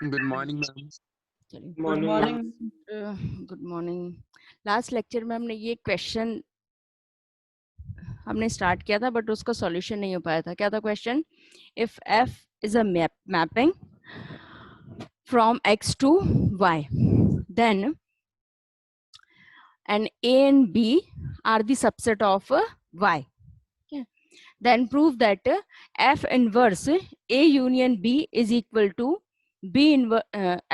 Good morning ma'am. चलिए, good morning. Good morning. Last lecture में हमने ये क्वेश्चन हमने स्टार्ट किया था बट उसका सॉल्यूशन नहीं हो पाया था। क्या था question? If f is a mapping from x to y then and A and B are the subset of Y. Okay. Then prove that F inverse A union B is equal to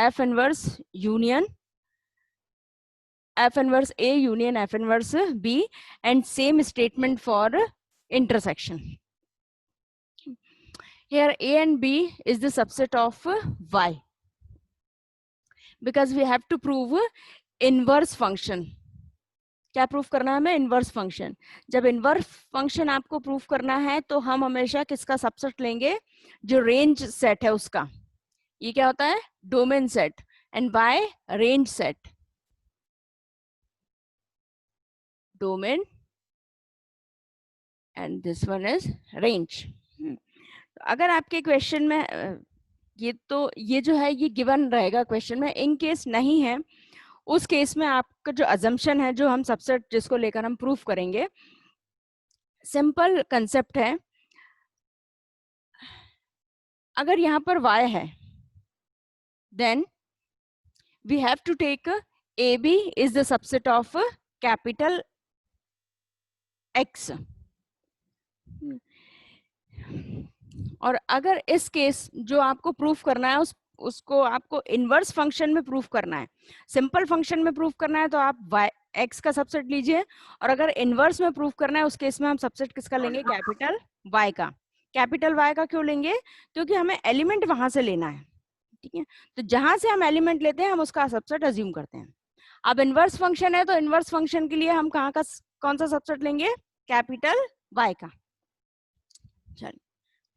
F inverse A union F inverse B, and same statement for intersection. Here A and B is the subset of Y because we have to prove inverse function. क्या proof करना है हमें? Inverse function. जब inverse function आपको proof करना है तो हम हमेशा किसका सबसेट लेंगे? जो रेंज सेट है उसका। ये क्या होता है? Domain set, and by range set. Domain and this one is range. अगर आपके क्वेश्चन में ये जो है ये गिवन रहेगा क्वेश्चन में। इन केस नहीं है, उस केस में आपका जो अजम्पशन है, जो हम सबसेट जिसको लेकर हम प्रूफ करेंगे, सिंपल कंसेप्ट है। अगर यहाँ पर y है then we have to take AB is the subset of capital X. और अगर इस केस जो आपको प्रूफ करना है उसको आपको इनवर्स फंक्शन में प्रूफ करना है, सिंपल फंक्शन में प्रूफ करना है, तो आप x का सबसेट लीजिए। और अगर इनवर्स में प्रूफ करना है उस केस में हम सबसेट किसका लेंगे? कैपिटल y का। कैपिटल y का क्यों लेंगे? क्योंकि हमें एलिमेंट वहां से लेना है, ठीक है। तो जहां से हम एलिमेंट लेते हैं हम उसका सबसेट अज्यूम करते हैं। अब इनवर्स फंक्शन है तो इनवर्स फंक्शन के लिए हम कौन सा सबसेट लेंगे? कैपिटल y का। चलिए,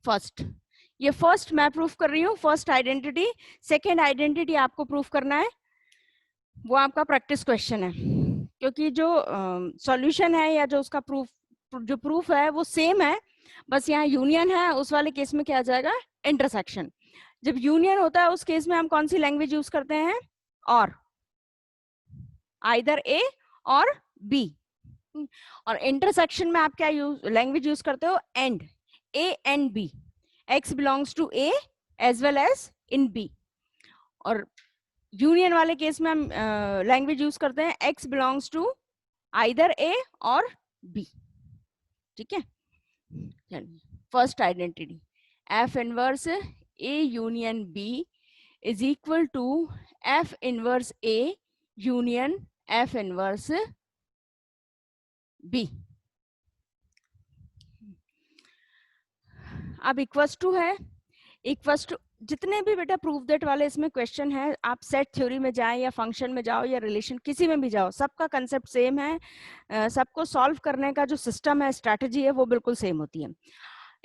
फर्स्ट, ये फर्स्ट मैं प्रूफ कर रही हूँ, फर्स्ट आइडेंटिटी। सेकेंड आइडेंटिटी आपको प्रूफ करना है, वो आपका प्रैक्टिस क्वेश्चन है, क्योंकि जो सॉल्यूशन है या जो उसका प्रूफ है वो सेम है, बस यहाँ यूनियन है। उस वाले केस में क्या आ जाएगा? इंटरसेक्शन। जब यूनियन होता है उस केस में हम कौन सी लैंग्वेज यूज करते हैं? और आइदर ए और बी। और इंटरसेक्शन में आप क्या लैंग्वेज यूज करते हो? And, A and B, x belongs to A as well as in B. और यूनियन वाले केस में हम लैंग्वेज यूज करते हैं x belongs to either A और बी, ठीक है। चलिए, first identity, f inverse A union B is equal to F inverse A union F inverse B. अब इक्वल्स टू है, इक्वल्स टू जितने भी बेटा प्रूफ दैट वाले इसमें क्वेश्चन है, आप सेट थ्योरी में जाएं या फंक्शन में जाओ या रिलेशन किसी में भी जाओ, सबका कंसेप्ट सेम है। सबको सॉल्व करने का जो सिस्टम है, स्ट्रैटेजी है, वो बिल्कुल सेम होती है।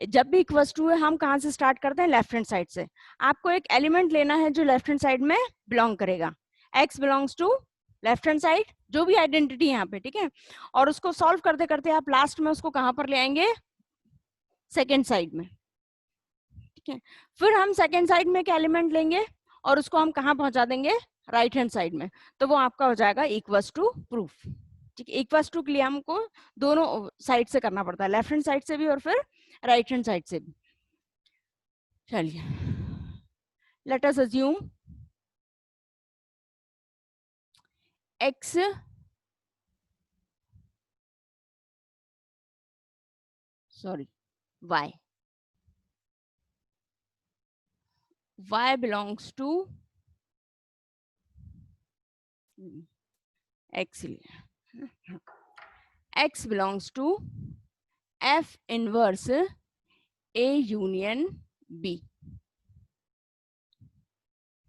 जब भी इक्वल्स टू है हम कहाँ से स्टार्ट करते हैं? लेफ्ट हैंड साइड से। आपको एक एलिमेंट लेना है जो लेफ्ट हैंड साइड में बिलोंग करेगा। x belongs to left hand side, जो भी आइडेंटिटी यहाँ पे, ठीक है। और उसको सॉल्व करते करते आप लास्ट में उसको कहाँ पर ले आएंगे? सेकेंड साइड में, ठीक है। फिर हम सेकेंड साइड में एक एलिमेंट लेंगे और उसको हम कहाँ पहुंचा देंगे? राइट हैंड साइड में। तो वो आपका हो जाएगा इक्वल्स टू प्रूफ, ठीक है। इक्वल्स टू के लिए हमको दोनों साइड से करना पड़ता है, लेफ्ट हैंड साइड से भी और फिर राइट हैंड साइड से भी। चलिए, let us assume x y belongs to x belongs to F inverse A union B,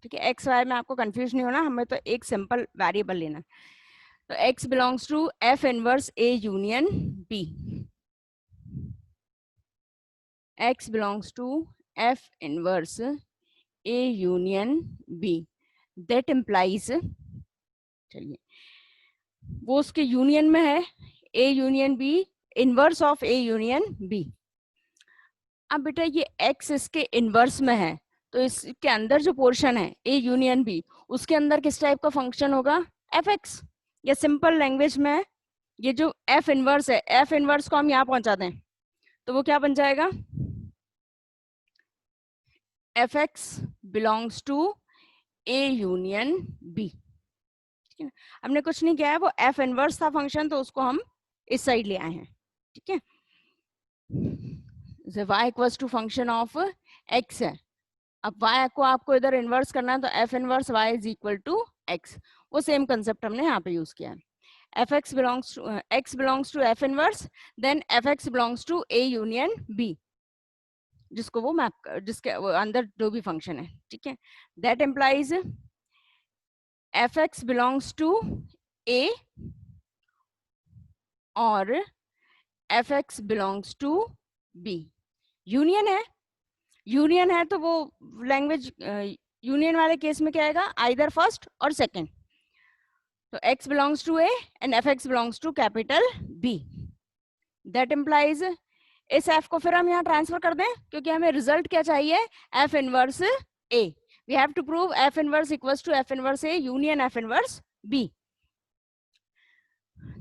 ठीक है। एक्स वाई में आपको कंफ्यूज नहीं होना, हमें तो एक सिंपल वेरिएबल लेना है। तो x belongs to F inverse A union B, x belongs to F inverse A union B, that implies, चलिए वो उसके यूनियन में है, A union B, inverse of A union B। अब बेटा ये x इसके इनवर्स में है, तो इसके अंदर जो पोर्शन है ए यूनियन बी, उसके अंदर किस टाइप का फंक्शन होगा, एफ एक्स। या सिंपल लैंग्वेज में ये जो एफ इनवर्स है, एफ इनवर्स को हम यहाँ पहुंचा दें तो वो क्या बन जाएगा, f x belongs to A union B. ठीक है, हमने कुछ नहीं किया है, वो एफ इनवर्स था फंक्शन, तो उसको हम इस साइड ले आए हैं। ठीक है, y equals to function of x है। अब y को आपको इधर इनवर्स करना है तो f inverse y is equal to x। वो सेम कंसेप्ट हमने यहाँ पे यूज किया है। F x belongs to x belongs to f inverse, then f x belongs to a union b, जिसको वो मैप जिसके अंदर जो भी फंक्शन है। ठीक है, that implies f x belongs to a और f x belongs to b। Union है, यूनियन है तो वो लैंग्वेज यूनियन वाले केस में क्या आएगा, आइदर फर्स्ट और सेकंड। तो x belongs to a and f x belongs to capital b। That implies इस f को फिर हम यहाँ ट्रांसफर कर दें, क्योंकि हमें रिजल्ट क्या चाहिए, f inverse a। We have to prove f inverse equals to f inverse a union f inverse b।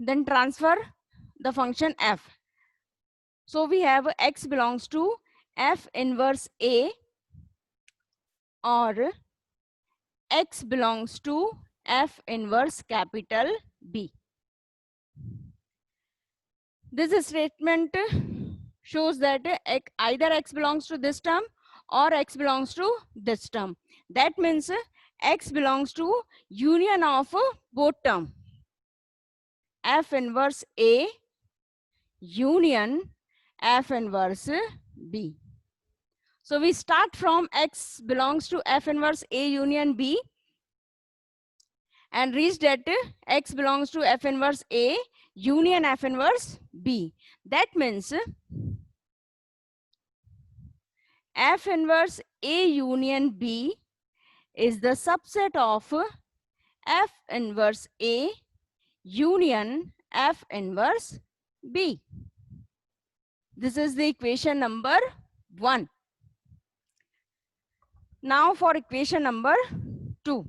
Then transfer the function f। So we have x belongs to f inverse a or x belongs to f inverse capital B. This statement shows that either x belongs to this term or x belongs to this term. That means x belongs to union of both term, f inverse a union f inverse b. So we start from x belongs to f inverse a union b and reached at x belongs to f inverse a union f inverse b. That means f inverse a union b is the subset of f inverse a union f inverse b. This is the equation number 1. Now for equation number 2.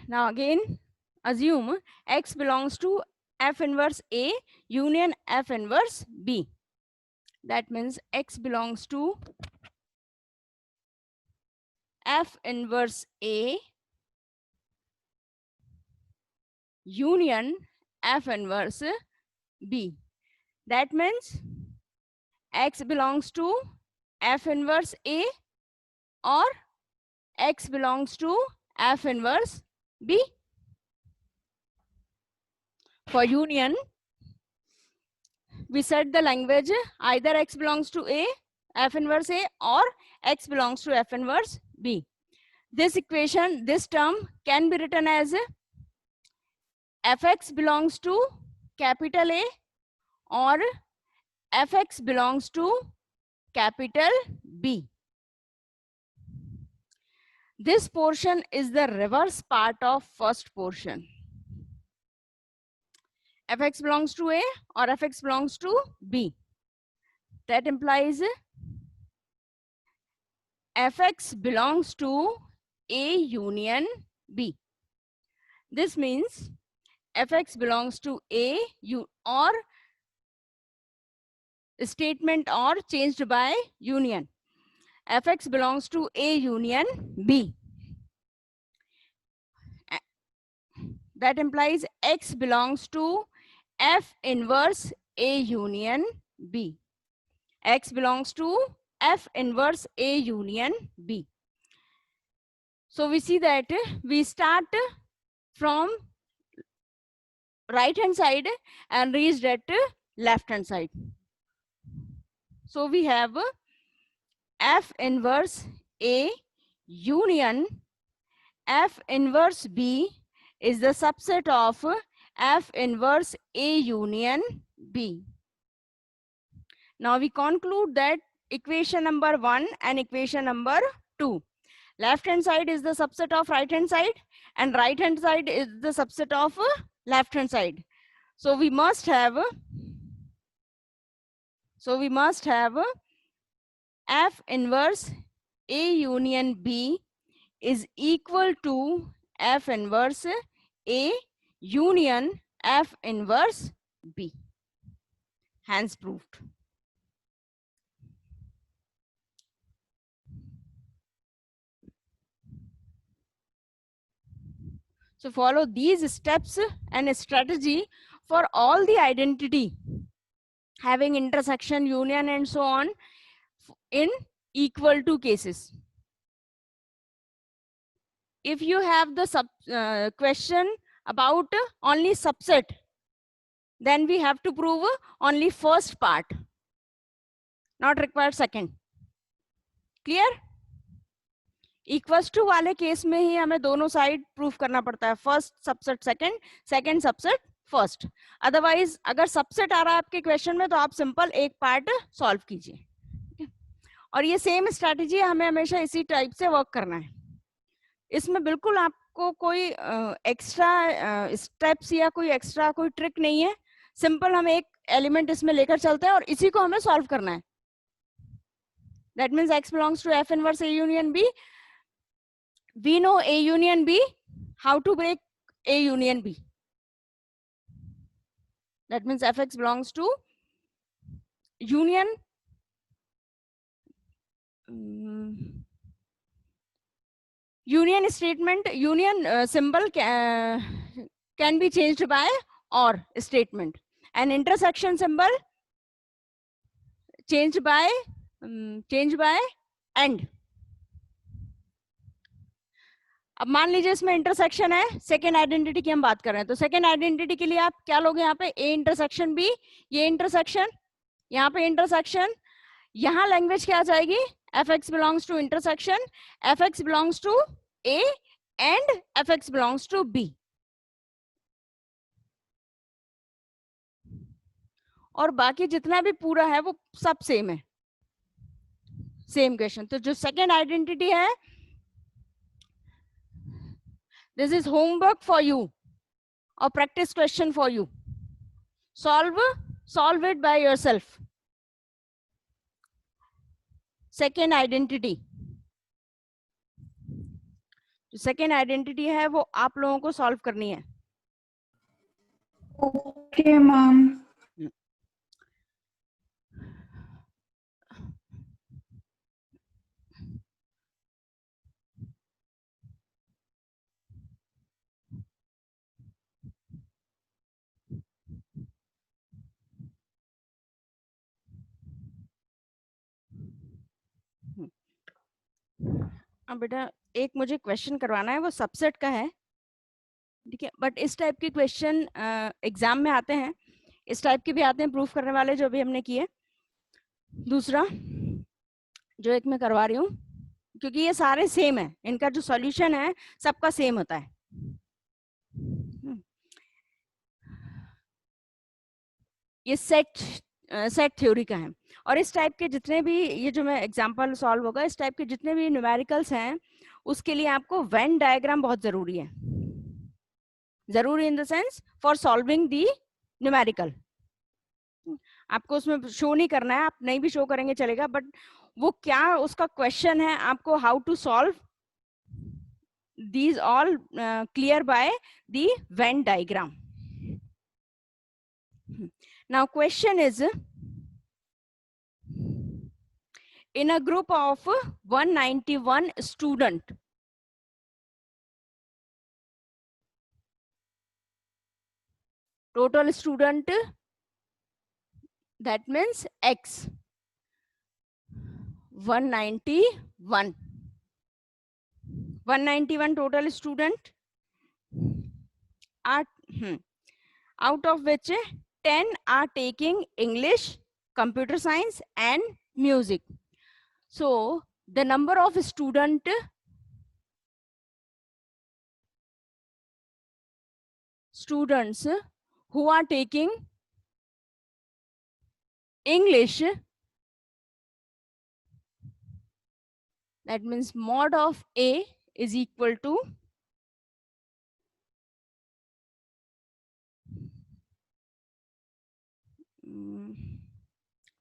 Now again assume x belongs to f inverse a union f inverse b. That means x belongs to f inverse a union f inverse b. That means x belongs to f inverse a or x belongs to f inverse b. For union, we set the language either x belongs to a, f inverse a, or x belongs to f inverse b. This equation, this term can be written as fx belongs to capital A or fx belongs to capital B. This portion is the reverse part of first portion. fx belongs to A or fx belongs to B. That implies fx belongs to A union B. This means fx belongs to A or statement or changed by union. fx belongs to A union B. That implies x belongs to f inverse A union B. X belongs to f inverse A union B. So we see that we start from right hand side and reached at left hand side. So we have f inverse A union f inverse B is the subset of F inverse A union B. Now we conclude that equation number 1 and equation number 2. Left hand side is the subset of right hand side and right hand side is the subset of left hand side. So we must have F inverse A union B is equal to F inverse A union F inverse B. Hence proved. So follow these steps and strategy for all the identity having intersection, union and so on in equal to cases. If you have the question about only subset, then we have to prove only first part, not required second. Clear? Equals to वाले case में ही हमें दोनों side proof करना पड़ता है, first subset second, second subset first. Otherwise अगर subset आ रहा है आपके क्वेश्चन में तो आप सिंपल एक पार्ट सॉल्व कीजिए. और ये सेम स्ट्रैटेजी हमें हमेशा इसी टाइप से वर्क करना है. इसमें बिल्कुल आपको कोई एक्स्ट्रा स्टेप्स या कोई एक्स्ट्रा कोई ट्रिक नहीं है. सिंपल हम एक एलिमेंट इसमें लेकर चलते हैं और इसी को हमें सॉल्व करना है. That means x belongs to F inverse A union B. We know A union B. How to break A union B? That means Fx belongs to union union statement. Union symbol can be changed by or statement, and intersection symbol changed by and. अब मान लीजिए इसमें intersection है, second identity की हम बात कर रहे हैं, तो सेकेंड आइडेंटिटी के लिए आप क्या लोगे यहाँ पे? ए इंटरसेक्शन बी, ये इंटरसेक्शन, यहाँ पे इंटरसेक्शन, यहाँ लैंग्वेज क्या आ जाएगी? F x belongs to intersection, f x belongs to A and f x belongs to B. और बाकी जितना भी पूरा है वो सब सेम है, सेम क्वेश्चन. तो जो सेकेंड आइडेंटिटी है, this is homework for you or practice question for you. Solve it by yourself. Second identity, जो second identity है वो आप लोगों को solve करनी है. Okay, ma'am. अब बेटा एक मुझे क्वेश्चन करवाना है, वो सबसेट का है, ठीक है. बट इस टाइप के क्वेश्चन एग्जाम में आते हैं, इस टाइप के भी आते हैं प्रूफ करने वाले जो भी हमने किए. दूसरा जो एक मैं करवा रही हूँ, क्योंकि ये सारे सेम है, इनका जो सॉल्यूशन है सबका सेम होता है. ये सेट थ्योरी का है. और इस टाइप के जितने भी ये जो मैं एग्जांपल सॉल्व होगा, इस टाइप के जितने भी न्यूमेरिकल्स हैं उसके लिए आपको वेन डायग्राम बहुत जरूरी है. जरूरी in the sense for solving the numerical. आपको उसमें शो नहीं करना है, आप नहीं भी शो करेंगे चलेगा, बट वो क्या उसका क्वेश्चन है, आपको how to solve these all clear by the Venn diagram. Now question is, in a group of 191 student, total student, that means X, 191 total student are out of which 10 are taking English, computer science and music. So the number of student students who are taking English, that means mod of A is equal to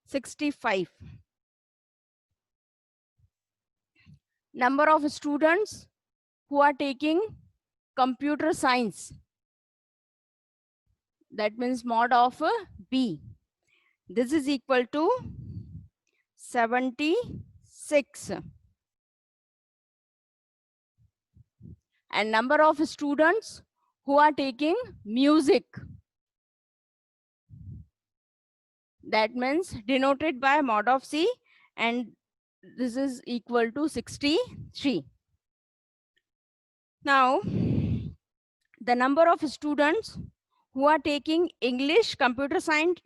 65. Number of students who are taking computer science, that means mod of B, this is equal to 76. And number of students who are taking music, that means denoted by mod of C, and this is equal to 63. Now, the number of students who are taking English, computer science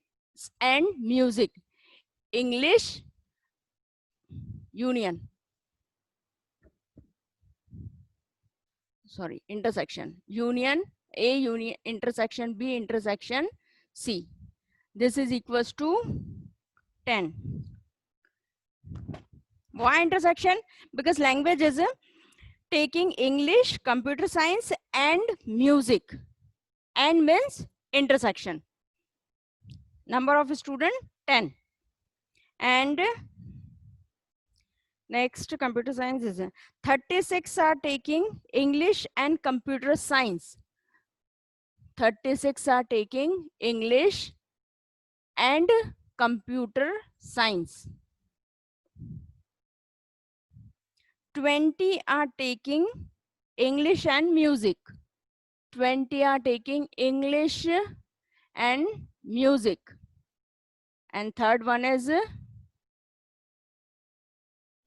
and music, English union, sorry, intersection, union, A union, intersection B, intersection C, this is equals to 10. Why intersection? Because language is taking English, computer science and music, and means intersection. Number of student 10. And next, computer science is 36 are taking English and computer science. 36 are taking English and computer science. 20 are taking English and music. 20 are taking English and music. And third one is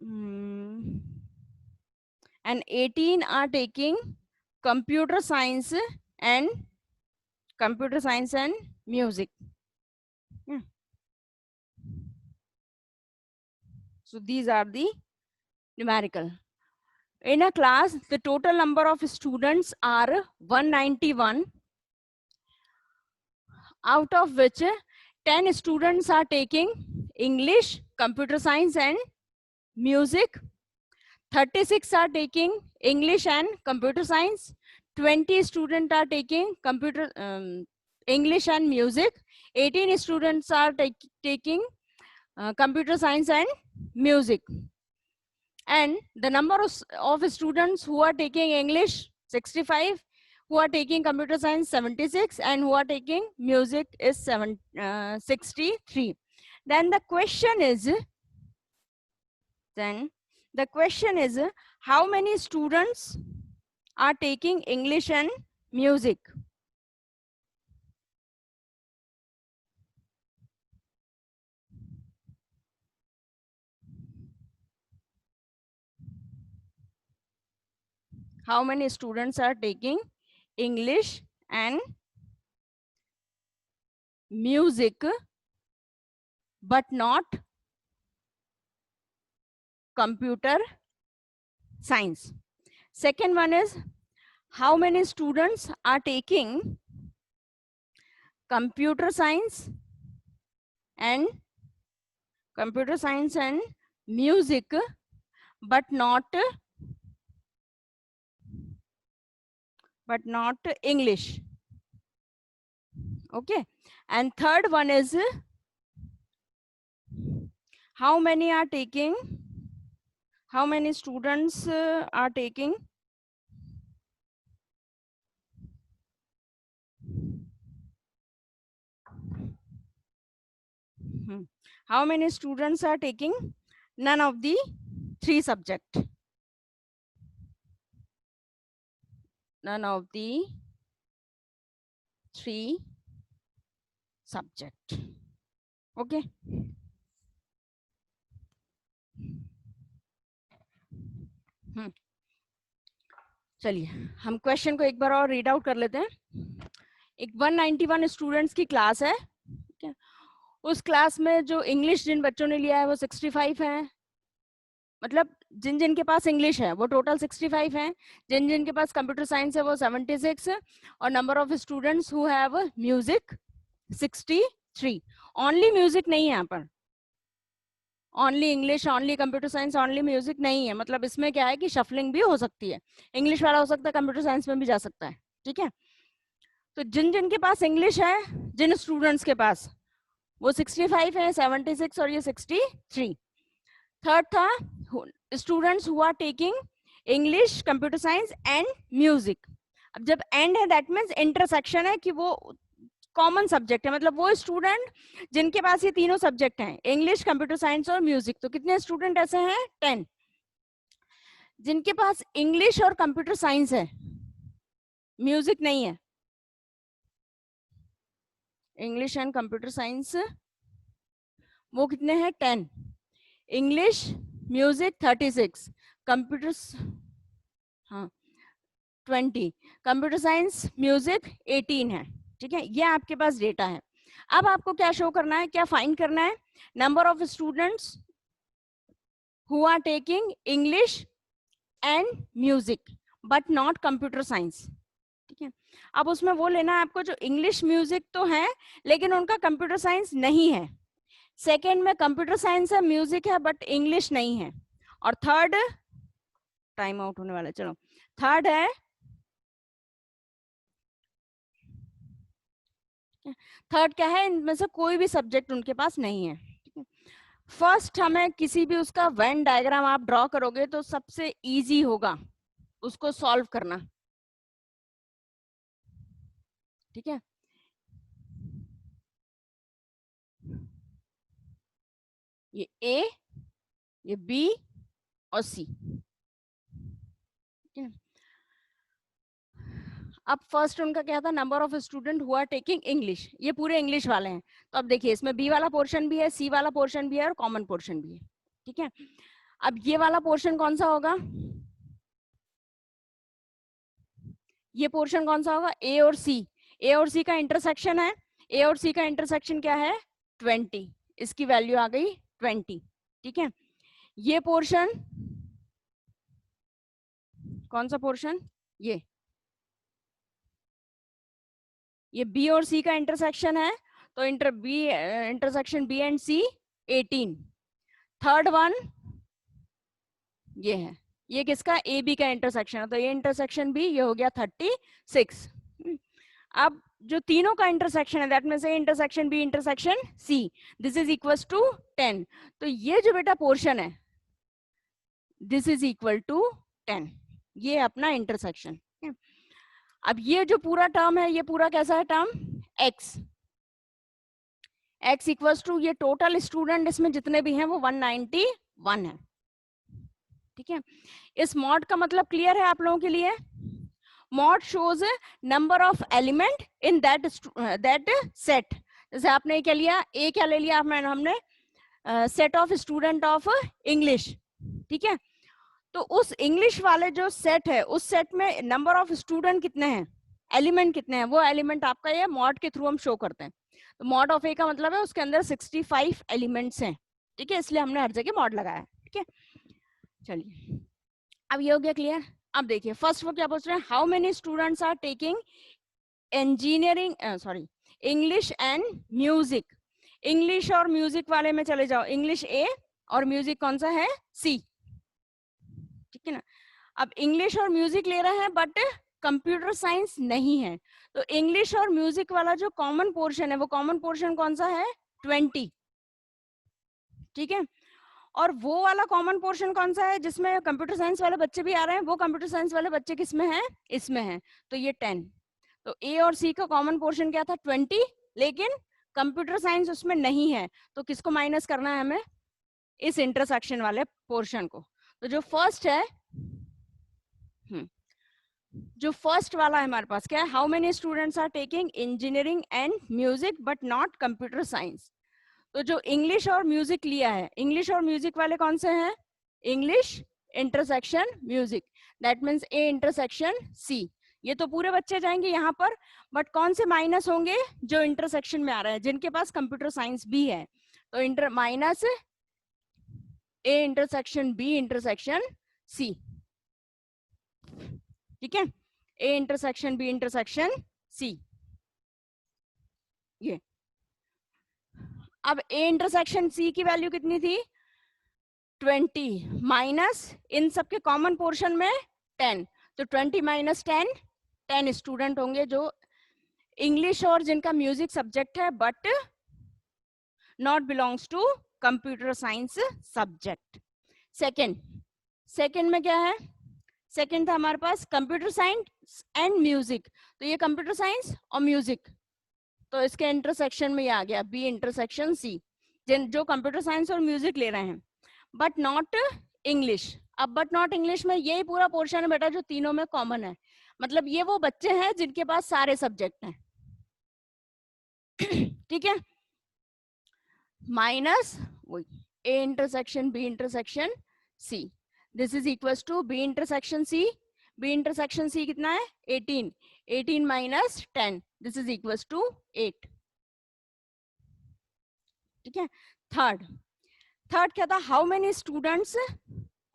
and 18 are taking computer science and music. So these are the numerical. In a class, the total number of students are 191, out of which 10 students are taking English, computer science and music. 36 are taking English and computer science. 20 students are taking English and music. 18 students are taking computer science and music. And the number of students who are taking English 65, who are taking computer science 76, and who are taking music is 63. Then the question is, how many students are taking English and music? How many students are taking English and music, but not computer science? Second one is, how many students are taking computer science and music, but not English? Okay. And third one is, how many students are taking how many students are taking none of the three subject? None of the three subject. Okay. चलिए हम question को एक बार और read out कर लेते हैं. एक 191 students की क्लास है. उस क्लास में जो इंग्लिश जिन बच्चों ने लिया है वो 65 हैं, मतलब जिन जिन के पास इंग्लिश है वो टोटल 65 है, जिन जिन के पास कंप्यूटर साइंस है वो 76 है, और number of students who have music 63। Only music नहीं है यहाँ पर, only English, only computer science, only music नहीं है। मतलब इसमें क्या है कि शफलिंग भी हो सकती है, इंग्लिश वाला हो सकता है कंप्यूटर साइंस में भी जा सकता है। ठीक है, तो जिन जिन के पास इंग्लिश है, जिन स्टूडेंट्स के पास, वो 65 है, 76 और ये 63। थर्ड था students who are taking English, computer science and music. अब जब एंड है दैट मीन्स इंटरसेक्शन है, कि वो कॉमन सब्जेक्ट है, मतलब वो स्टूडेंट जिनके पास ये तीनों सब्जेक्ट हैं, इंग्लिश, कंप्यूटर साइंस और म्यूजिक। तो कितने स्टूडेंट ऐसे हैं? 10। जिनके पास इंग्लिश और कंप्यूटर साइंस है, म्यूजिक नहीं है, इंग्लिश एंड कंप्यूटर साइंस, वो कितने हैं? 10। इंग्लिश, म्यूजिक 36, कंप्यूटर, हाँ 20, कंप्यूटर साइंस, म्यूजिक 18 है। ठीक है, ये आपके पास डेटा है। अब आपको क्या शो करना है, क्या फाइंड करना है? Number of students who are taking English and music but not computer science. ठीक है, अब उसमें वो लेना है आपको जो इंग्लिश म्यूजिक तो है लेकिन उनका कंप्यूटर साइंस नहीं है। सेकेंड में कंप्यूटर साइंस है, म्यूजिक है बट इंग्लिश नहीं है। और थर्ड, टाइम आउट होने वाला है, चलो थर्ड है, थर्ड क्या है, इनमें से कोई भी सब्जेक्ट उनके पास नहीं है। फर्स्ट हमें किसी भी उसका वेन डायग्राम आप ड्रॉ करोगे तो सबसे इजी होगा उसको सॉल्व करना। ठीक है, ये ए, ये बी और सी। ठीक है, अब फर्स्ट उनका क्या था, number of student who are taking English, ये पूरे इंग्लिश वाले हैं। तो अब देखिए इसमें बी वाला पोर्शन भी है, सी वाला पोर्शन भी है और कॉमन पोर्शन भी है। ठीक है, अब ये वाला पोर्शन कौन सा होगा, ये पोर्शन कौन सा होगा, ए और सी। ए और सी का इंटरसेक्शन है, ए और सी का इंटरसेक्शन क्या है, 20, इसकी वैल्यू आ गई 20। ठीक है, ये पोर्शन कौन सा पोर्शन, ये बी और सी का इंटरसेक्शन है, तो intersection B and C 18। Third one ये है, ये किसका, ए बी का इंटरसेक्शन है, तो ये इंटरसेक्शन बी, ये हो गया 36। अब जो तीनों का इंटरसेक्शन है that means A intersection B intersection C, this is equals to 10। तो ये जो बेटा पोर्शन है दिस इज इक्वल टू 10, ये अपना इंटरसेक्शन। अब ये जो पूरा टर्म है ये पूरा कैसा है term, x, x equals to ये टोटल स्टूडेंट इसमें जितने भी हैं वो 191 है। ठीक है, इस मॉड का मतलब क्लियर है आप लोगों के लिए? Mod shows number of element in that set. जैसे आपने क्या लिया, ए क्या ले लिया हमने set of student of English. ठीक है, तो उस इंग्लिश वाले जो सेट है उस सेट में नंबर ऑफ स्टूडेंट कितने हैं, एलिमेंट कितने हैं, वो एलिमेंट आपका ये मॉड के थ्रू हम शो करते हैं। तो मॉड ऑफ ए का मतलब है उसके अंदर 65 एलिमेंट्स हैं। ठीक है, इसलिए हमने हर जगह मॉड लगाया है। ठीक है, चलिए अब ये हो गया क्लियर। अब देखिए फर्स्ट वो क्या पूछ रहे हैं, how many students are taking engineering English and music. English और म्यूजिक वाले में चले जाओ, इंग्लिश ए और म्यूजिक कौन सा है, सी। ठीक है ना, अब इंग्लिश और म्यूजिक ले रहे हैं बट कंप्यूटर साइंस नहीं है, तो इंग्लिश और म्यूजिक वाला जो कॉमन पोर्शन है वो कॉमन पोर्शन कौन सा है, 20। ठीक है, और वो वाला कॉमन पोर्शन कौन सा है जिसमें कंप्यूटर साइंस वाले बच्चे भी आ रहे हैं, वो कंप्यूटर साइंस वाले बच्चे किसमें हैं, इसमें हैं, तो ये 10। तो ए और सी का कॉमन पोर्शन क्या था, 20, लेकिन कंप्यूटर साइंस उसमें नहीं है, तो किसको माइनस करना है हमें, इस इंटरसेक्शन वाले पोर्शन को। तो जो फर्स्ट है, जो फर्स्ट वाला है हमारे पास क्या है, how many students are taking engineering and music but not computer science. तो जो इंग्लिश और म्यूजिक लिया है, इंग्लिश और म्यूजिक वाले कौन से हैं, English intersection music, that means A intersection C. ये तो पूरे बच्चे जाएंगे यहाँ पर, बट कौन से माइनस होंगे, जो इंटरसेक्शन में आ रहे हैं जिनके पास कंप्यूटर साइंस भी है, तो inter minus A intersection B intersection C, ठीक है, A intersection B intersection C. ये अब ए इंटरसेक्शन सी की वैल्यू कितनी थी 20 माइनस इन सबके कॉमन पोर्शन में 10, तो 20 माइनस 10, 10 स्टूडेंट होंगे जो इंग्लिश और जिनका म्यूजिक सब्जेक्ट है but not belongs to computer science subject. Second में क्या है, सेकंड था हमारे पास कंप्यूटर साइंस एंड म्यूजिक, तो ये कंप्यूटर साइंस और म्यूजिक, तो इसके इंटरसेक्शन में ये आ गया बी इंटरसेक्शन सी, जो कंप्यूटर साइंस और म्यूजिक ले रहे हैं बट नॉट इंग्लिश। अब बट नॉट इंग्लिश में यही पूरा पोर्शन है बेटा जो तीनों में कॉमन है, मतलब ये वो बच्चे हैं जिनके पास सारे सब्जेक्ट हैं, ठीक है, माइनस वही A intersection B intersection C, this is equal to B intersection C, B intersection C कितना है 18, 18 minus 10, this is equal to 8, ठीक है। थर्ड क्या था, how many students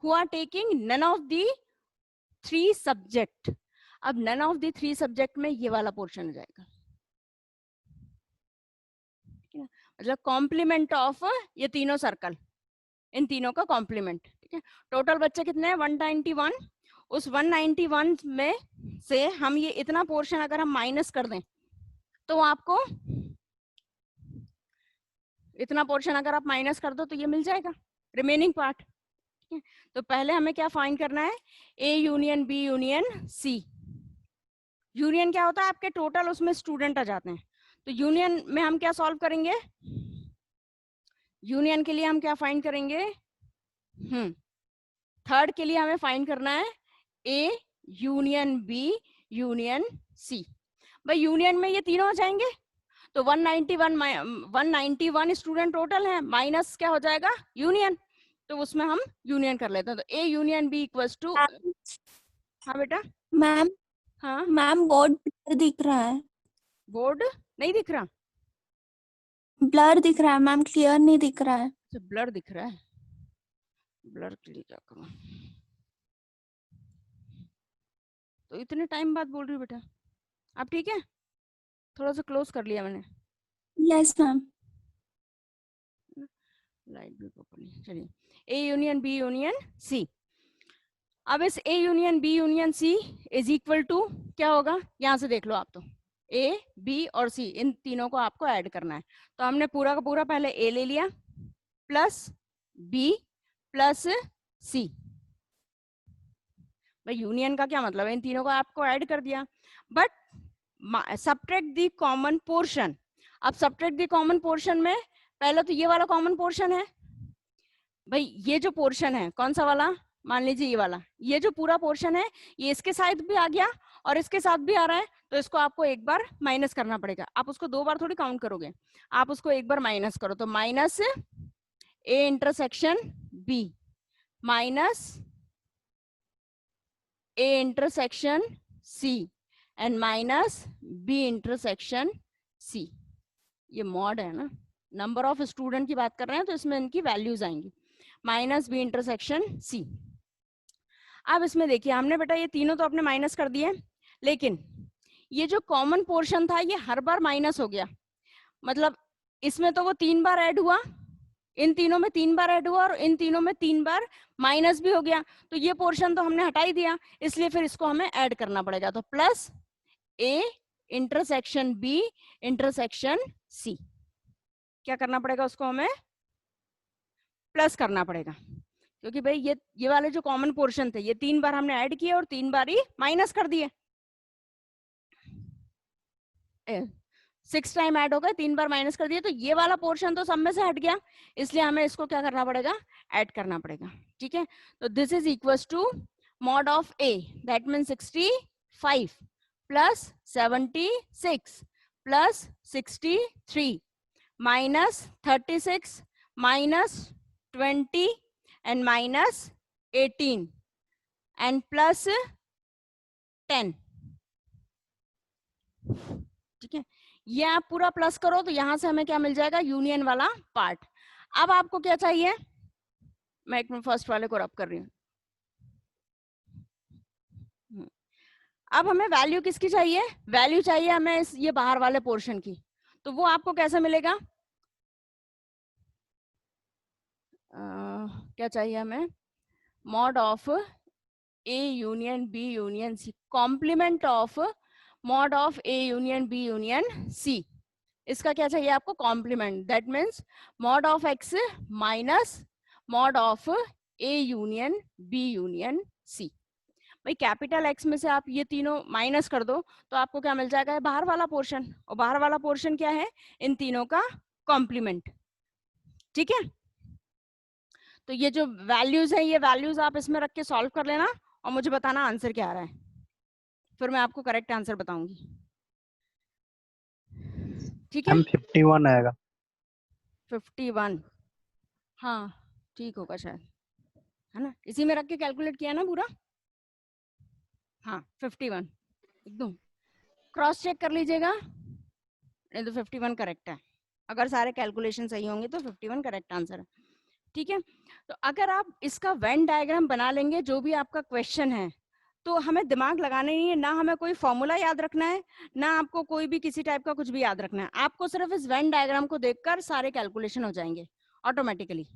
who are taking none of the 3 subject. अब none of the 3 subject में ये वाला पोर्शन हो जाएगा, मतलब कॉम्प्लीमेंट ऑफ ये तीनों सर्कल, इन तीनों का कॉम्प्लीमेंट, ठीक है। टोटल बच्चे कितने हैं 191, उस 191 में से हम ये इतना पोर्शन अगर हम माइनस कर दें तो आपको इतना पोर्शन अगर आप माइनस कर दो तो ये मिल जाएगा रिमेनिंग पार्ट, ठीक है। तो पहले हमें क्या फाइंड करना है, A union B union C. Union क्या होता है, आपके टोटल उसमें स्टूडेंट आ जाते हैं, तो यूनियन में हम क्या सॉल्व करेंगे, यूनियन के लिए हम क्या फाइंड करेंगे, थर्ड के लिए हमें फाइंड करना है A union B union C. भाई यूनियन में ये तीनों आ जाएंगे, तो 191 स्टूडेंट टोटल है, माइनस क्या हो जाएगा यूनियन, तो उसमें हम यूनियन कर लेते हैं, तो A union B equals to, हाँ बेटा मैम, हाँ मैम बोर्ड ब्लर दिख रहा है, बोर्ड नहीं दिख रहा, ब्लर दिख रहा है मैम, क्लियर नहीं दिख रहा है। तो ब्लर दिख रहा है, ब्लर के लिए क्या करूं, तो इतने टाइम बाद बोल रही हूँ बेटा, अब ठीक है, थोड़ा सा क्लोज कर लिया मैंने, यस मैम। लाइट भी प्रॉपर्ली, चलिए A union B union C. अब इस A union B union C is equal to क्या होगा, यहां से देख लो आप, तो ए बी और सी इन तीनों को आपको ऐड करना है, तो हमने पूरा का पूरा पहले ए ले लिया प्लस बी प्लस सी, भाई यूनियन का क्या मतलब है, इन तीनों को आपको ऐड कर दिया, but subtract the common portion. अब सब्ट्रैक्ट द कॉमन पोर्शन में पहले तो ये वाला कॉमन पोर्शन है, भाई ये जो पोर्शन है कौन सा वाला, मान लीजिए ये वाला, ये जो पूरा पोर्शन है ये इसके साथ भी आ गया और इसके साथ भी आ रहा है, तो इसको आपको एक बार माइनस करना पड़ेगा, आप उसको 2 बार थोड़ी काउंट करोगे, आप उसको एक बार माइनस करो, तो minus A intersection B minus A intersection C and minus B intersection C. ये मॉड है ना, नंबर ऑफ स्टूडेंट की बात कर रहे हैं तो इसमें इनकी वैल्यूज आएंगी, माइनस बी इंटरसेक्शन सी। अब इसमें देखिए हमने बेटा ये तीनों तो अपने माइनस कर दिए, लेकिन ये जो कॉमन पोर्शन था ये हर बार माइनस हो गया, मतलब इसमें तो वो 3 बार ऐड हुआ, इन तीनों में 3 बार ऐड हुआ और इन तीनों में 3 बार माइनस भी हो गया, तो ये पोर्शन तो हमने हटा ही दिया, इसलिए फिर इसको हमें ऐड करना पड़ेगा, तो plus A intersection B intersection C, क्या करना पड़ेगा उसको हमें प्लस करना पड़ेगा, क्योंकि भाई ये वाले जो कॉमन पोर्शन थे ये 3 बार हमने ऐड किए और 3 बार ही माइनस कर दिए, 6 टाइम ऐड हो गए, 3 बार माइनस कर दिए, तो ये वाला पोर्शन तो सब में से हट गया, इसलिए हमें इसको क्या करना पड़ेगा ऐड करना पड़ेगा, ठीक है। तो this is equal to mod of A, that mean 65 plus 76 plus 63 minus 36 minus 20 and minus 18 and plus 10, ठीक है। ये आप पूरा प्लस करो तो यहां से हमें क्या मिल जाएगा यूनियन वाला पार्ट। अब आपको क्या चाहिए, मैं एक फर्स्ट वाले को रब कर रही हूँ। अब हमें वैल्यू किसकी चाहिए? वैल्यू चाहिए हमें ये बाहर वाले पोर्शन की। तो वो आपको कैसे मिलेगा? क्या चाहिए हमें? Mod of A union B union C, complement of mod of A union B union C. इसका क्या चाहिए आपको? Complement. That means mod of X minus mod of A union B union C. भाई कैपिटल एक्स में से आप ये तीनों माइनस कर दो तो आपको क्या मिल जाएगा? बाहर वाला पोर्शन। और बाहर वाला पोर्शन क्या है? इन तीनों का कॉम्प्लीमेंट। ठीक है, तो ये जो वैल्यूज है, ये वैल्यूज आप इसमें रख के सॉल्व कर लेना और मुझे बताना आंसर क्या आ रहा है, फिर मैं आपको करेक्ट आंसर बताऊंगी। ठीक है, 51 आएगा। 51, हाँ ठीक होगा शायद, है ना? इसी में रख के कैलकुलेट किया ना पूरा? हाँ 51 एकदम। क्रॉस चेक कर लीजिएगा, नहीं तो 51 करेक्ट है। अगर सारे कैलकुलेशन सही होंगे तो 51 करेक्ट आंसर है। ठीक है, तो अगर आप इसका वेन डायग्राम बना लेंगे, जो भी आपका क्वेश्चन है, तो हमें दिमाग लगाना नहीं है, ना हमें कोई फॉर्मूला याद रखना है, ना आपको कोई भी किसी टाइप का कुछ भी याद रखना है। आपको सिर्फ इस वेन डायग्राम को देखकर सारे कैलकुलेशन हो जाएंगे ऑटोमेटिकली।